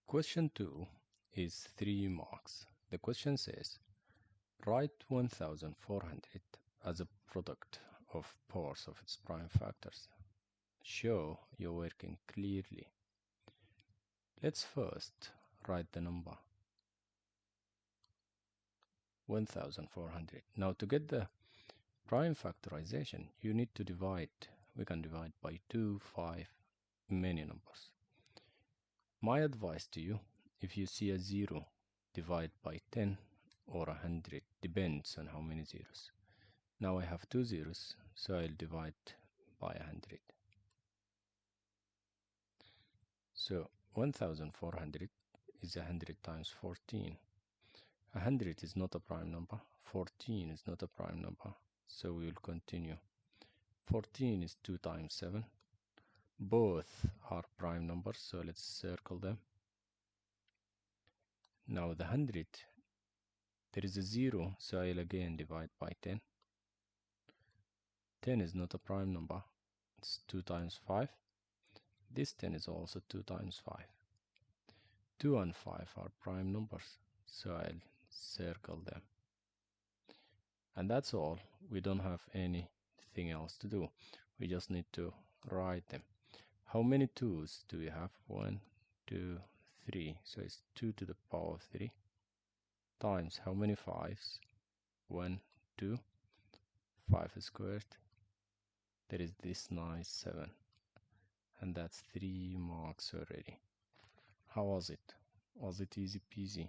Question 2 is 3 marks. The question says, write 1400 as a product of powers of its prime factors. Show you're working clearly. Let's first write the number 1400. Now to get the prime factorization, you need to divide. We can divide by 2, 5, many numbers. My advice to you, if you see a 0, divide by 10 or 100, depends on how many zeros. Now I have 2 zeros, so I'll divide by 100. So 1400 is 100 times 14. 100 is not a prime number, 14 is not a prime number, so we will continue. 14 is 2 times 7. Both are prime numbers, so let's circle them. Now the 100, there is a 0, so I'll again divide by 10. 10 is not a prime number, it's 2 times 5. This 10 is also 2 times 5. 2 and 5 are prime numbers, so I'll circle them. And that's all. We don't have anything else to do. We just need to write them. How many 2's do we have? 1, 2, 3. So it's 2 to the power of 3 times how many 5's? 1, 2, 5 squared. There is this nice 7. And that's 3 marks already. How was it? Was it easy peasy?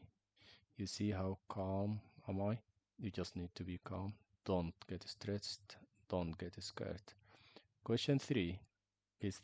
You see how calm am I? You just need to be calm. Don't get stressed. Don't get scared. Question 3 is